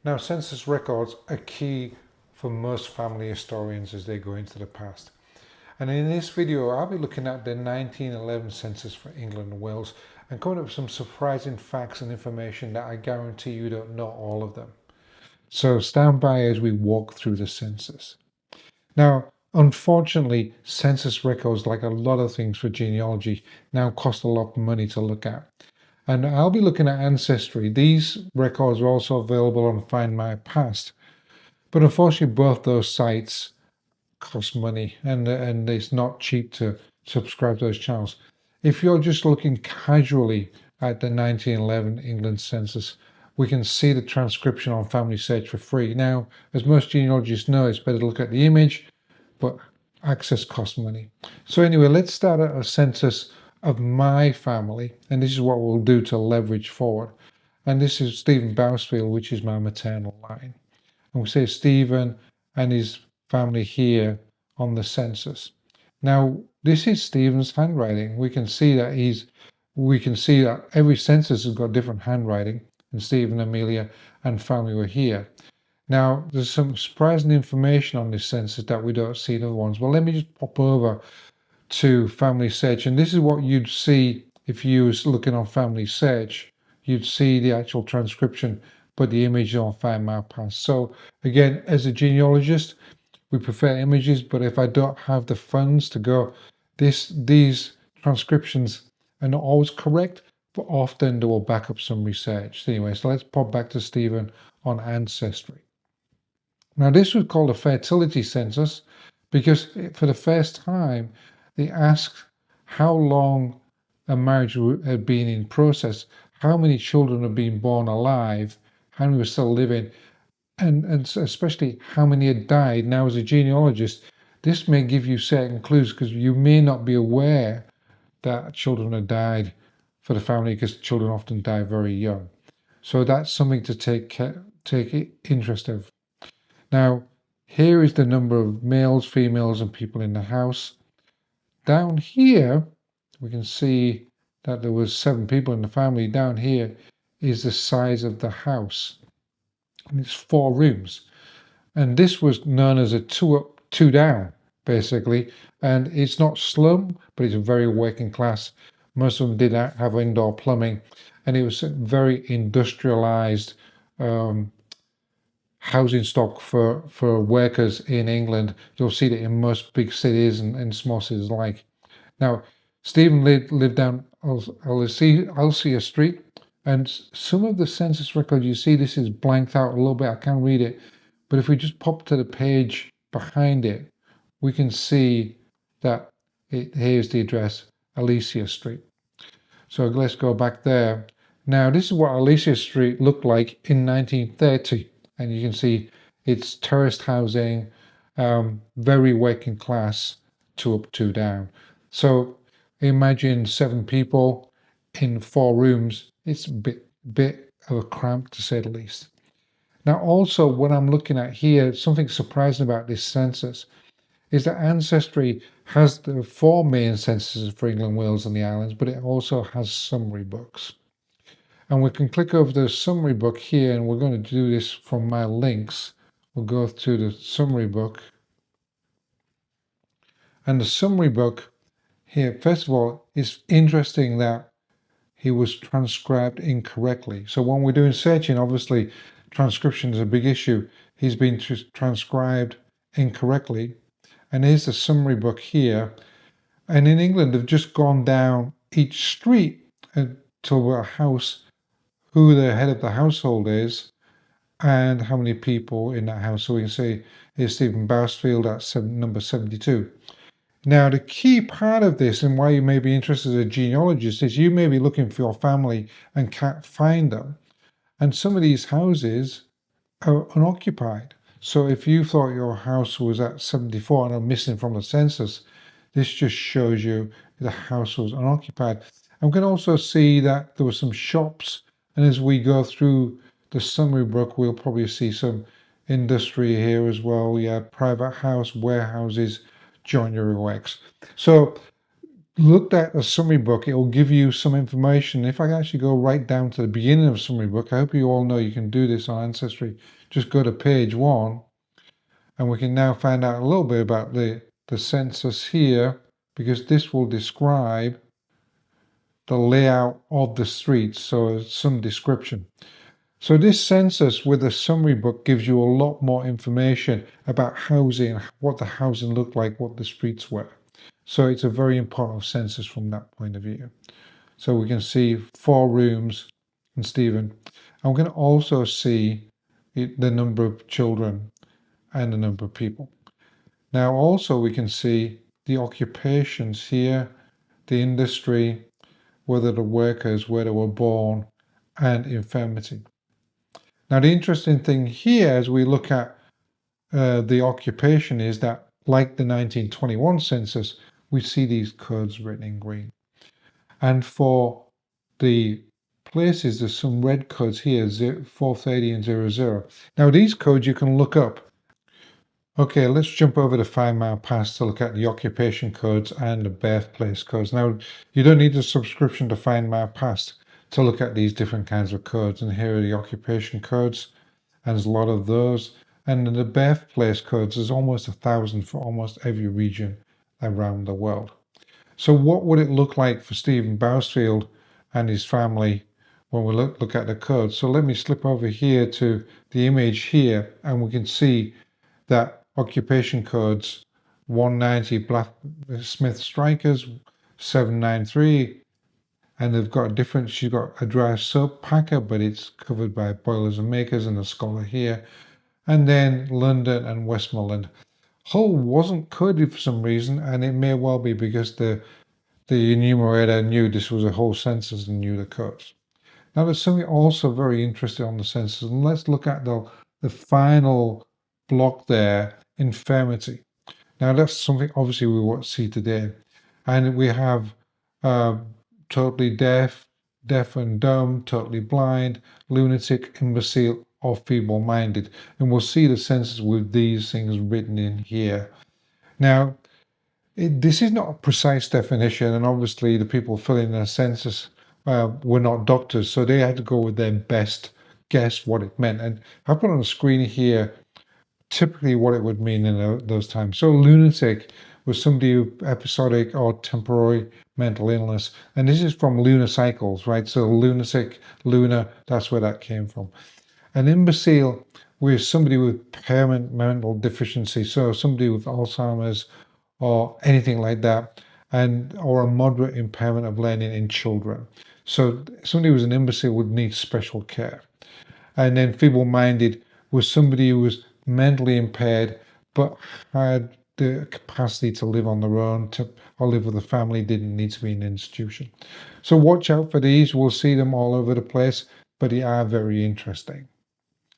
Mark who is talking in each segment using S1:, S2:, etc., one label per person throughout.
S1: Now, census records are key for most family historians as they go into the past. And in this video, I'll be looking at the 1911 census for England and Wales and coming up with some surprising facts and information that I guarantee you don't know all of them. So stand by as we walk through the census. Now, unfortunately, census records, like a lot of things for genealogy, now cost a lot of money to look at. And I'll be looking at Ancestry. These records are also available on Find My Past. But unfortunately, both those sites cost money and it's not cheap to subscribe to those channels. If you're just looking casually at the 1911 England census, we can see the transcription on Family Search for free. Now, as most genealogists know, it's better to look at the image, but access costs money. So anyway, let's start at a census of my family, and this is what we'll do to leverage forward. And this is Stephen Bousfield, which is my maternal line. And we say Stephen and his family here on the census. Now, this is Stephen's handwriting. We can see that every census has got different handwriting, and Stephen, Amelia, and family were here. Now, there's some surprising information on this census that we don't see in other ones. Well, let me just pop over to Family Search, and this is what you'd see if you was looking on Family Search. You'd see the actual transcription, but the image on Find My Past. So again, as a genealogist, we prefer images, but if I don't have the funds to go, these transcriptions are not always correct, but often they will back up some research. Anyway, so let's pop back to Stephen on Ancestry. Now, this was called a fertility census because for the first time, they asked how long a marriage had been in process, how many children had been born alive, how many were still living, and especially how many had died. Now, as a genealogist, this may give you certain clues because you may not be aware that children had died for the family because children often die very young. So that's something to take interest of. Now, here is the number of males, females, and people in the house. Down here, we can see that there was 7 people in the family. Down here is the size of the house. And it's 4 rooms. And this was known as a 2 up, 2 down, basically. And it's not slum, but it's very working class. Most of them did have indoor plumbing. And it was very industrialized housing stock for workers in England. You'll see that in most big cities and small cities alike. Now, Stephen lived down Alcea Street, and some of the census records, you see this is blanked out a little bit. I can't read it, but if we just pop to the page behind it, we can see that here's the address, Alcea Street. So let's go back there. Now, this is what Alcea Street looked like in 1930. And you can see it's terraced housing, very working class, 2 up, 2 down. So imagine 7 people in 4 rooms. It's a bit of a cramp, to say the least. Now, also, what I'm looking at here, something surprising about this census is that Ancestry has the 4 main censuses for England, Wales, and the islands, but it also has summary books. And we can click over the summary book here, and we're going to do this from my links. We'll go to the summary book. And the summary book here, first of all, it's interesting that he was transcribed incorrectly. So when we're doing searching, obviously transcription is a big issue. He's been transcribed incorrectly. And here's the summary book here. And in England, they've just gone down each street to a house, who the head of the household is, and how many people in that house. So we can say here's Stephen Bousfield at number 72. Now, the key part of this and why you may be interested as a genealogist is you may be looking for your family and can't find them. And some of these houses are unoccupied. So if you thought your house was at 74 and are missing from the census, this just shows you the house was unoccupied. And we can also see that there were some shops. And as we go through the summary book, we'll probably see some industry here as well. We have private house, warehouses, joinery works. So looked at a summary book, it will give you some information. If I actually go right down to the beginning of a summary book, I hope you all know you can do this on Ancestry. Just go to page 1, and we can now find out a little bit about the census here, because this will describe the layout of the streets, so some description. So this census with a summary book gives you a lot more information about housing, what the housing looked like, what the streets were. So it's a very important census from that point of view. So we can see 4 rooms in Stephen. And we can also see the number of children and the number of people. Now also we can see the occupations here, the industry, whether the workers, where they were born, and infirmity. Now the interesting thing here as we look at the occupation is that, like the 1921 census, we see these codes written in green. And for the places, there's some red codes here, 430 and 00. Now these codes you can look up. Okay, let's jump over to 5 Mile Pass to look at the occupation codes and the birthplace codes. Now, you don't need a subscription to 5 Mile Pass to look at these different kinds of codes. And here are the occupation codes, and there's a lot of those. And the birthplace codes, there's almost 1,000 for almost every region around the world. So what would it look like for Stephen Bousfield and his family when we look at the code? So let me slip over here to the image here, and we can see that occupation codes 190 blacksmith strikers, 793, and they've got a different, she's got a dry soap packer, but it's covered by boilers and makers and a scholar here. And then London and Westmoreland. Hull wasn't coded for some reason, and it may well be because the enumerator knew this was a whole census and knew the codes. Now there's something also very interesting on the census, and let's look at the final block there, infirmity. Now that's something obviously we won't see today. And we have totally deaf, deaf and dumb, totally blind, lunatic, imbecile, or feeble-minded. And we'll see the census with these things written in here. Now, this is not a precise definition, and obviously the people filling the census were not doctors, so they had to go with their best guess what it meant. And I put on the screen here typically what it would mean in those times. So lunatic was somebody who episodic or temporary mental illness, and this is from lunar cycles, right? So lunatic, lunar, that's where that came from. An imbecile was somebody with permanent mental deficiency, so somebody with Alzheimer's or anything like that, and or a moderate impairment of learning in children. So somebody who was an imbecile would need special care. And then feeble-minded was somebody who was mentally impaired but had the capacity to live on their own or live with a family, didn't need to be in an institution. So watch out for these. We'll see them all over the place, but they are very interesting.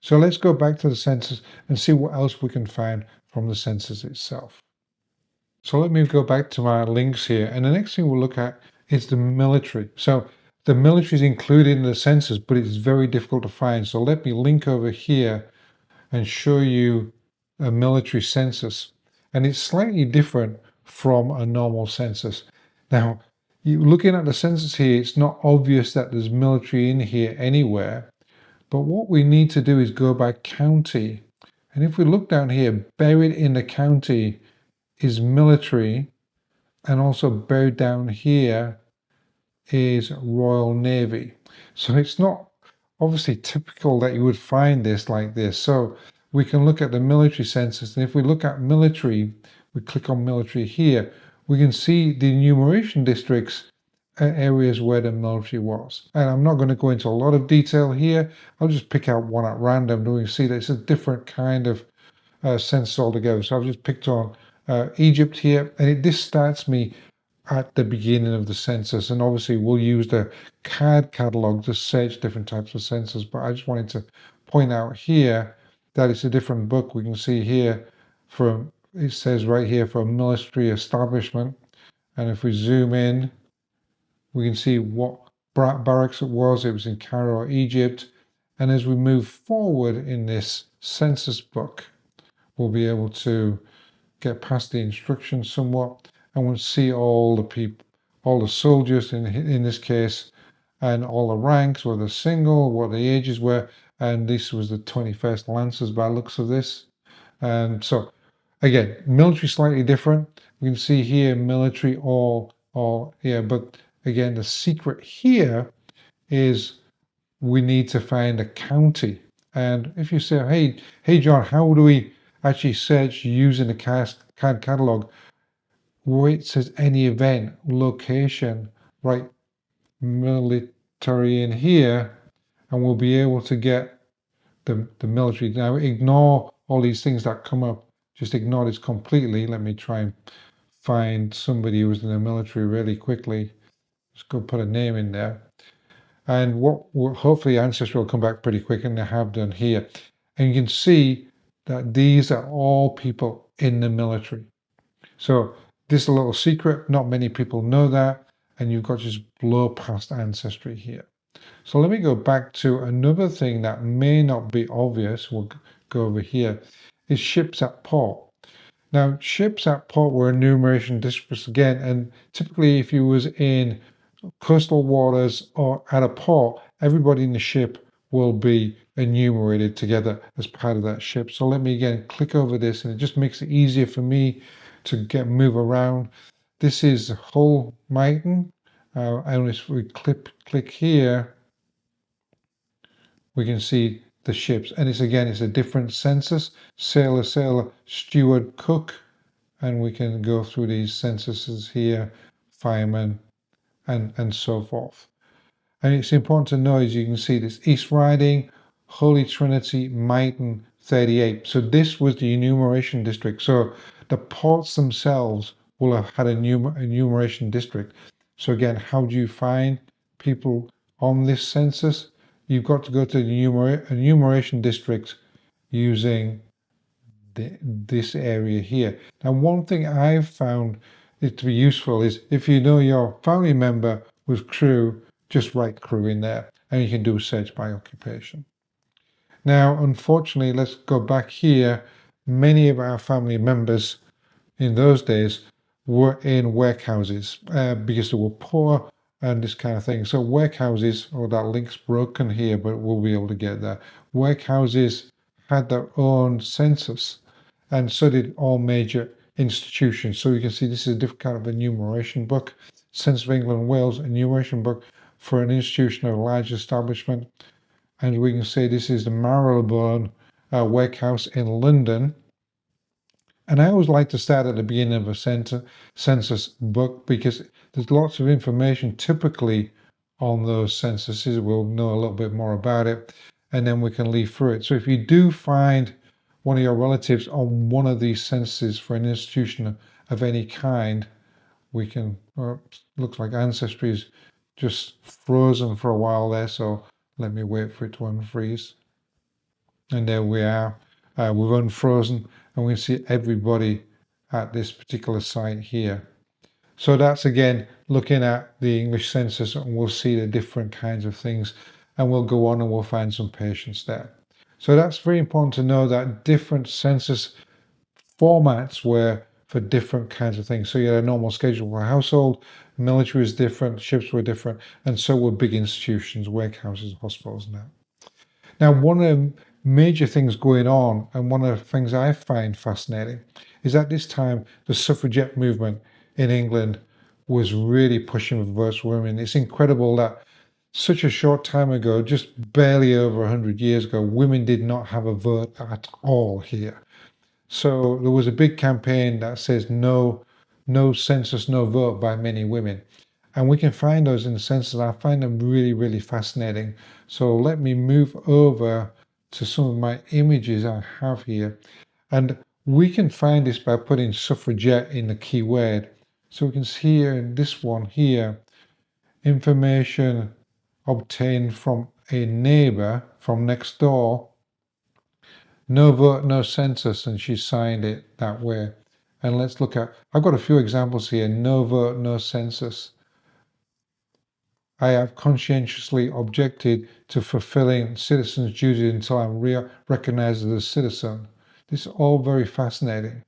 S1: So let's go back to the census and see what else we can find from the census itself. So let me go back to my links here, and the next thing we'll look at is the military. So the military is included in the census, but it's very difficult to find. So let me link over here and show you a military census. And it's slightly different from a normal census. Now, looking at the census here, it's not obvious that there's military in here anywhere. But what we need to do is go by county. And if we look down here, buried in the county is military, and also buried down here is Royal Navy. So it's not obviously typical that you would find this like this. So we can look at the military census, and if we look at military, we click on military here, we can see the enumeration districts areas where the military was. And I'm not going to go into a lot of detail here. I'll just pick out one at random, and we can see that it's a different kind of census altogether. So I've just picked on Egypt here, and this starts me at the beginning of the census, and obviously we'll use the card catalog to search different types of census, but I just wanted to point out here that it's a different book. We can see here it says right here for a military establishment, and if we zoom in, we can see what barracks it was. It was in Cairo, Egypt, and as we move forward in this census book, we'll be able to get past the instructions somewhat, and we'll see all the people, all the soldiers in this case, and all the ranks, whether single, what the ages were, and this was the 21st Lancers by the looks of this. And so again, military slightly different. We can see here military all here, but again, the secret here is we need to find a county. And if you say, hey John, how do we actually search using the CAD catalog? Where it says any event, location, right, military in here, and we'll be able to get the military. Now ignore all these things that come up. Just ignore this completely. Let me try and find somebody who's in the military really quickly. Just go put a name in there. And hopefully Ancestry will come back pretty quick, and they have done here. And you can see that these are all people in the military. So this is a little secret. Not many people know that. And you've got to just blow past Ancestry here. So let me go back to another thing that may not be obvious. We'll go over here. Is ships at port. Now, ships at port were enumeration districts again, and typically if you was in coastal waters or at a port, everybody in the ship will be enumerated together as part of that ship. So let me again click over this, and it just makes it easier for me to move around. This is Hull Mighton, and if we click here, we can see the ships, and it's a different census: sailor, steward, cook, and we can go through these censuses here, firemen, and so forth. And it's important to know, as you can see, this East Riding, Holy Trinity, Mighton, 38. So this was the enumeration district. So the ports themselves will have had a enumeration district. So again, how do you find people on this census? You've got to go to the enumeration district using this area here. Now, one thing I've found it to be useful is if you know your family member was crew, just write crew in there, and you can do a search by occupation. Now, unfortunately, let's go back here. Many of our family members in those days were in workhouses because they were poor and this kind of thing. So workhouses, that link's broken here, but we'll be able to get there. Workhouses had their own census, and so did all major institutions. So you can see this is a different kind of enumeration book. Census of England and Wales enumeration book for an institution of a large establishment. And we can say this is the Marylebone Workhouse in London. And I always like to start at the beginning of a census book because there's lots of information typically on those censuses. We'll know a little bit more about it, and then we can leaf through it. So if you do find one of your relatives on one of these censuses for an institution of any kind, we can, looks like Ancestry is just frozen for a while there, so let me wait for it to unfreeze. And there we are. We've unfrozen, and we can see everybody at this particular site here. So that's again looking at the English census, and we'll see the different kinds of things, and we'll go on and we'll find some patients there. So that's very important to know that different census formats were for different kinds of things. So you had a normal schedule for a household, military was different, ships were different, and so were big institutions, workhouses, hospitals now. Now, one of the major things going on, and one of the things I find fascinating, is at this time the suffragette movement in England was really pushing for votes for women. It's incredible that such a short time ago, just barely over 100 years ago, women did not have a vote at all here. So there was a big campaign that says no census, no vote by many women. And we can find those in the census. I find them really, really fascinating. So let me move over to some of my images I have here. And we can find this by putting suffragette in the keyword. So we can see here in this one here, information obtained from a neighbor from next door. No vote, no census, and she signed it that way. And let's look at, I've got a few examples here. No vote, no census. I have conscientiously objected to fulfilling citizen's duty until I'm recognized as a citizen. This is all very fascinating.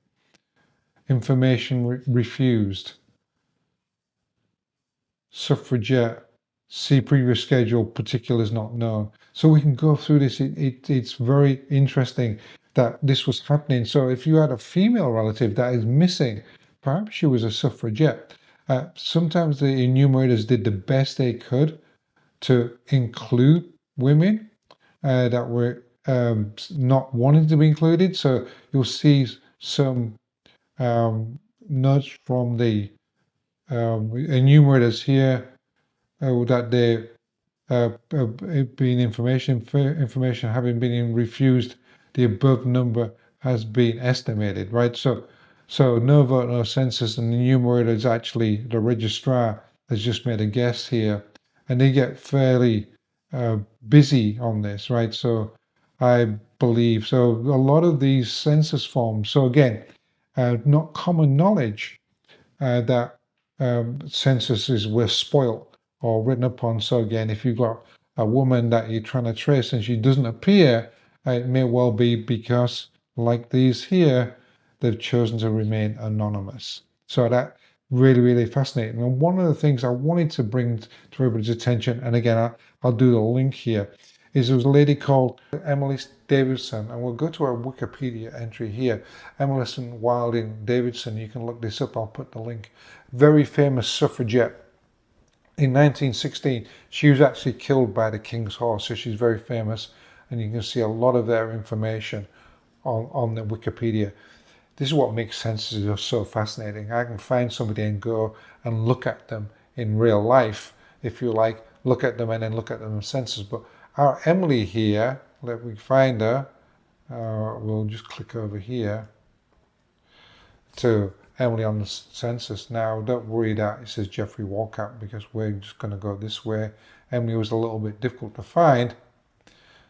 S1: Information refused. suffragette, see previous schedule, particulars not known. So we can go through this. It's very interesting that this was happening. So if you had a female relative that is missing, perhaps she was a suffragette. Sometimes the enumerators did the best they could to include women that were not wanting to be included. So you'll see some nudge from the enumerators here that they being information having been refused, the above number has been estimated, right? So no vote, no census, and the numerator is actually the registrar has just made a guess here, and they get fairly busy on this, right? So I believe so. A lot of these census forms. So again, not common knowledge that censuses were spoilt or written upon. So again, if you've got a woman that you're trying to trace and she doesn't appear, it may well be because, like these here, they've chosen to remain anonymous. So that really fascinating. And one of the things I wanted to bring to everybody's attention, and again, I'll do the link here, is there was a lady called Emily Davidson, and we'll go to her Wikipedia entry here. Emily Wilding Davidson, you can look this up, I'll put the link. Very famous suffragette. In 1916, she was actually killed by the King's horse, so she's very famous, and you can see a lot of their information on the Wikipedia. This is what makes censuses so fascinating. I can find somebody and go and look at them in real life, if you like, look at them and then look at them in census. But our Emily here, let me find her. We'll just click over here to Emily on the census. Now, don't worry that it says Jeffrey Walcott, because we're just going to go this way. Emily was a little bit difficult to find.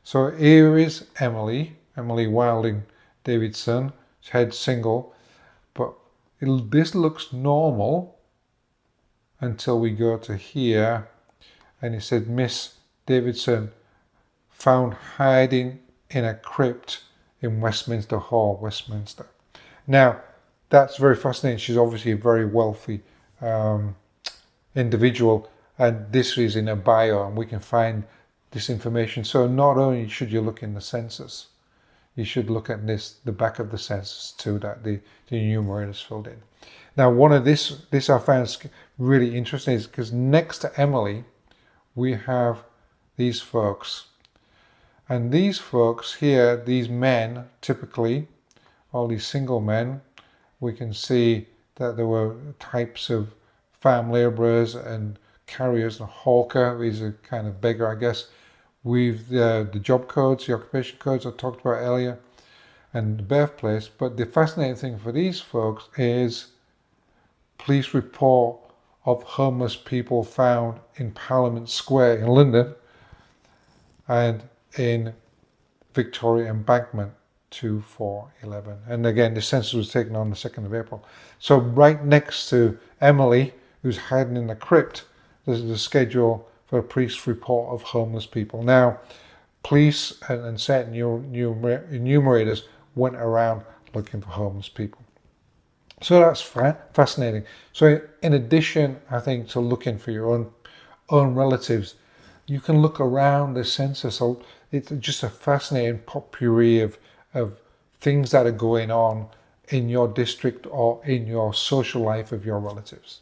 S1: So here is Emily Wilding Davidson, head single, but this looks normal until we go to here, and it said Miss Davidson found hiding in a crypt in Westminster Hall, Westminster. Now, that's very fascinating. She's obviously a very wealthy individual, and this is in a bio, and we can find this information. So not only should you look in the census, you should look at the back of the census too, that the enumerators filled in. Now, one of this I found really interesting is because next to Emily, we have these folks. And these folks here, these men, typically, all these single men, we can see that there were types of farm labourers and carriers and hawker. These are kind of beggar, I guess. We've the job codes, the occupation codes I talked about earlier, and the birthplace. But the fascinating thing for these folks is police report of homeless people found in Parliament Square in London and in Victoria Embankment 2411. And again, the census was taken on the 2nd of April. So right next to Emily, who's hiding in the crypt, there's the schedule for a police report of homeless people. Now, police and certain enumerators went around looking for homeless people. So that's fascinating. So in addition, I think, to looking for your own relatives, you can look around the census. So it's just a fascinating potpourri of things that are going on in your district or in your social life of your relatives.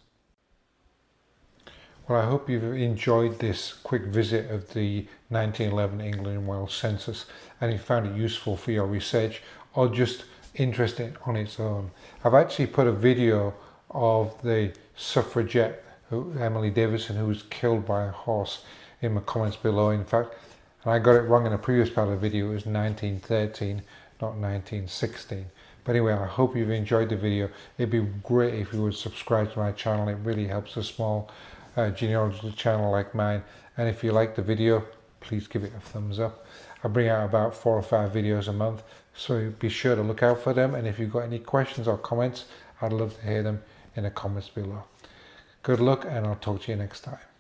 S1: Well, I hope you've enjoyed this quick visit of the 1911 England and Wales Census, and you found it useful for your research or just interesting on its own. I've actually put a video of the suffragette, Emily Davidson, who was killed by a horse, in my comments below. In fact, and I got it wrong in a previous part of the video, it was 1913, not 1916. But anyway, I hope you've enjoyed the video. It'd be great if you would subscribe to my channel. It really helps a small genealogy channel like mine. And if you like the video, please give it a thumbs up. I bring out about 4 or 5 videos a month, so be sure to look out for them. And if you've got any questions or comments, I'd love to hear them in the comments below. Good luck, and I'll talk to you next time.